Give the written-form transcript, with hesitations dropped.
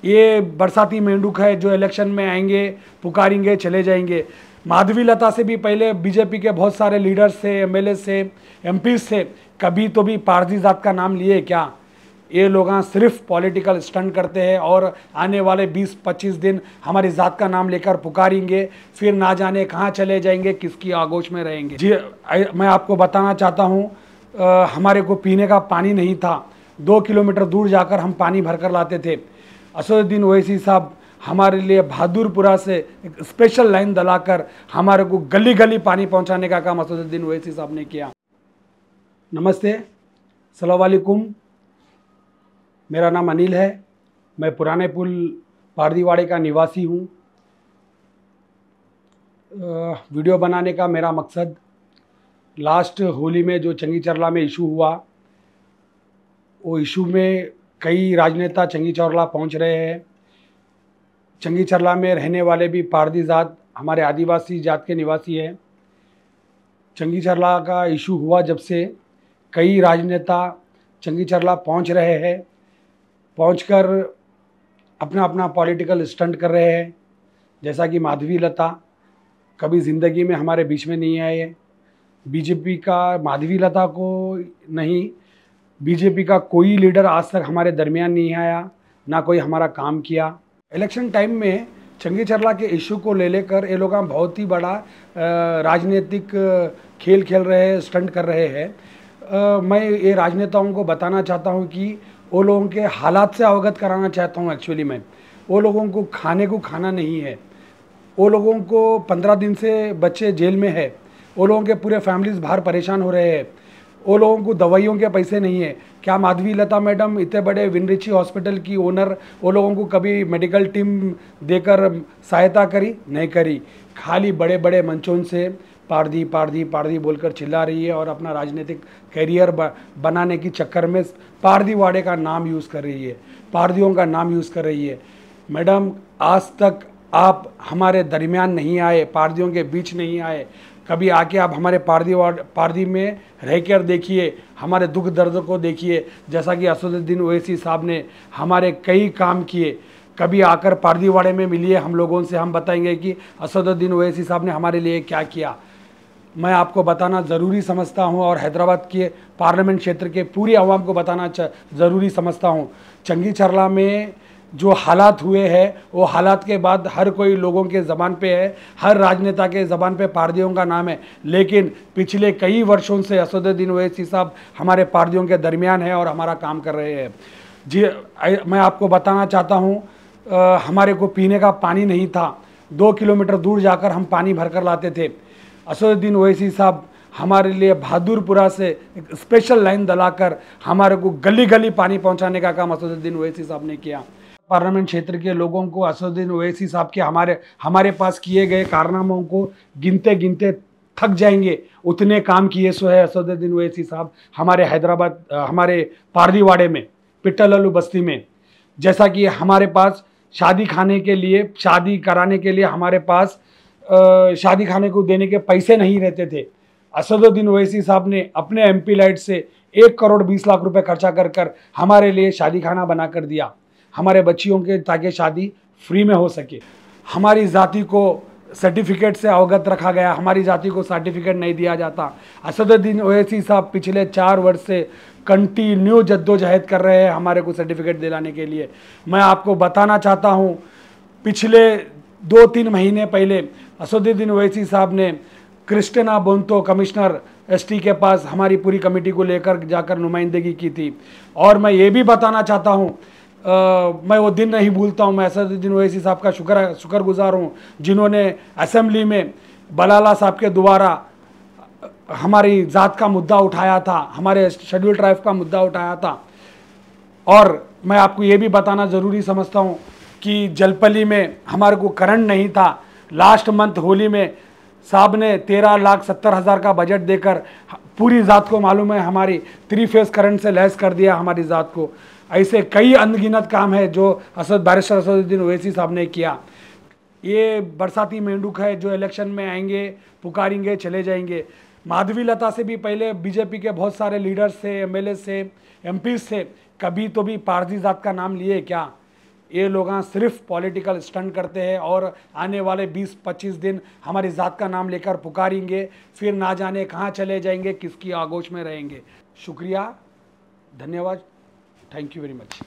ये बरसाती मेंढक है जो इलेक्शन में आएंगे, पुकारेंगे, चले जाएंगे। माधवी लता से भी पहले बीजेपी के बहुत सारे लीडर्स थे, एमएलए थे, एमपी थे, कभी तो भी पारसी जात का नाम लिए क्या? ये लोग सिर्फ पॉलिटिकल स्टंट करते हैं और आने वाले 20-25 दिन हमारी ज़ात का नाम लेकर पुकारेंगे, फिर ना जाने कहाँ चले जाएंगे, किसकी आगोश में रहेंगे। जी, मैं आपको बताना चाहता हूँ, हमारे को पीने का पानी नहीं था। 2 किलोमीटर दूर जाकर हम पानी भरकर लाते थे। असदुद्दीन ओवैसी साहब हमारे लिए बहादुरपुरा से एक स्पेशल लाइन दलाकर हमारे को गली गली पानी पहुंचाने का काम असदुद्दीन ओवैसी साहब ने किया। नमस्ते, अस्सलाम वालेकुम। मेरा नाम अनिल है। मैं पुराने पुल पारदीवाड़े का निवासी हूँ। वीडियो बनाने का मेरा मकसद, लास्ट होली में जो चंगीचरला में इशू हुआ, वो इशू में कई राजनेता चंगीचरला पहुँच रहे हैं। चंगीचरला में रहने वाले भी पारदी जात, हमारे आदिवासी जात के निवासी हैं। चंगीचरला का इशू हुआ जब से कई राजनेता चंगीचरला पहुंच रहे हैं, पहुंचकर अपना अपना पॉलिटिकल स्टंट कर रहे हैं। जैसा कि माधवी लता कभी ज़िंदगी में हमारे बीच में नहीं आए हैं। बीजेपी का माधवी लता को नहीं, बीजेपी का कोई लीडर आज तक हमारे दरमियान नहीं आया, ना कोई हमारा काम किया। इलेक्शन टाइम में चंगीचरला के इशू को ले लेकर ये लोग बहुत ही बड़ा राजनीतिक खेल खेल रहे हैं, स्टंट कर रहे हैं। मैं ये राजनेताओं को बताना चाहता हूँ कि वो लोगों के हालात से अवगत कराना चाहता हूँ। एक्चुअली मैं वो लोगों को खाना नहीं है। वो लोगों को 15 दिन से बच्चे जेल में है। वो लोगों के पूरे फैमिलीज बाहर परेशान हो रहे हैं। वो लोगों को दवाइयों के पैसे नहीं है। क्या माधवी लता मैडम इतने बड़े विनरिची हॉस्पिटल की ओनर, वो लोगों को कभी मेडिकल टीम देकर सहायता करी? नहीं करी। खाली बड़े बड़े मंचों से पारदी पारदी पारदी बोलकर चिल्ला रही है और अपना राजनीतिक कैरियर बनाने के चक्कर में पारदीवाड़े का नाम यूज़ कर रही है, पारदियों का नाम यूज़ कर रही है। मैडम, आज तक आप हमारे दरमियान नहीं आए, पारदियों के बीच नहीं आए। कभी आके आप हमारे पारदी में रह कर देखिए, हमारे दुख दर्द को देखिए। जैसा कि असदुद्दीन ओवैसी साहब ने हमारे कई काम किए। कभी आकर पारदीवाड़े में मिलिए हम लोगों से, हम बताएंगे कि असदुद्दीन ओवैसी साहब ने हमारे लिए क्या किया। मैं आपको बताना ज़रूरी समझता हूं और हैदराबाद के पार्लियामेंट क्षेत्र के पूरी आवाम को बताना ज़रूरी समझता हूं। चंगीचरला में जो हालात हुए हैं, वो हालात के बाद हर कोई लोगों के ज़बान पे है, हर राजनेता के ज़बान पे पारदियों का नाम है। लेकिन पिछले कई वर्षों से असदुद्दीन ओवैसी साहब हमारे पारदियों के दरमियान है और हमारा काम कर रहे हैं। जी, मैं आपको बताना चाहता हूँ, हमारे को पीने का पानी नहीं था। 2 किलोमीटर दूर जाकर हम पानी भरकर लाते थे। असदुद्दीन ओवैसी साहब हमारे लिए बहादुरपुरा से एक स्पेशल लाइन दलाकर हमारे को गली गली पानी पहुंचाने का काम असदुद्दीन ओवैसी साहब ने किया। पार्लियामेंट क्षेत्र के लोगों को असदुद्दीन ओवैसी साहब के हमारे पास किए गए कारनामों को गिनते गिनते थक जाएंगे, उतने काम किए सो है असदुद्दीन ओवैसी साहब हमारे हैदराबाद, हमारे पारदीवाड़े में, पिट्टललू बस्ती में। जैसा कि हमारे पास शादी कराने के लिए हमारे पास शादी खाने को देने के पैसे नहीं रहते थे। असदुद्दीन ओवैसी साहब ने अपने एमपी लाइट से 1 करोड़ 20 लाख रुपए खर्चा कर हमारे लिए शादी खाना बना कर दिया, हमारे बच्चियों के, ताकि शादी फ्री में हो सके। हमारी जाति को सर्टिफिकेट से अवगत रखा गया, हमारी जाति को सर्टिफिकेट नहीं दिया जाता। असदुद्दीन ओवैसी साहब पिछले 4 वर्ष से कंटिन्यू जद्दोजहद कर रहे हैं हमारे को सर्टिफिकेट दिलाने के लिए। मैं आपको बताना चाहता हूँ, पिछले 2-3 महीने पहले असदुद्दीन ओवैसी साहब ने क्रिस्टिना बोंतो कमिश्नर एसटी के पास हमारी पूरी कमेटी को लेकर जाकर नुमाइंदगी की थी। और मैं ये भी बताना चाहता हूँ, मैं वो दिन नहीं भूलता हूँ। मैं असदुद्दीन ओवैसी साहब का शुक्रगुजार हूँ जिन्होंने असेंबली में बलाला साहब के द्वारा हमारी जात का मुद्दा उठाया था, हमारे शेड्यूल ट्राइब का मुद्दा उठाया था। और मैं आपको ये भी बताना ज़रूरी समझता हूँ कि जलपली में हमारे को करंट नहीं था। लास्ट मंथ होली में साहब ने 13,70,000 का बजट देकर पूरी जात को मालूम है हमारी 3 फेज करंट से लैस कर दिया हमारी जात को। ऐसे कई अनगिनत काम है जो बैरिस्टर असदुद्दीन ओवैसी साहब ने किया। ये बरसाती मेंढक है जो इलेक्शन में आएंगे, पुकारेंगे, चले जाएंगे। माधवी लता से भी पहले बीजेपी के बहुत सारे लीडर्स थे, एमएलए थे, एमपी थे, कभी तो भी पारसी जात का नाम लिए क्या? ये लोग सिर्फ पॉलिटिकल स्टंट करते हैं और आने वाले 20-25 दिन हमारी ज़ात का नाम लेकर पुकारेंगे, फिर ना जाने कहाँ चले जाएंगे, किसकी आगोश में रहेंगे। शुक्रिया, धन्यवाद, थैंक यू वेरी मच।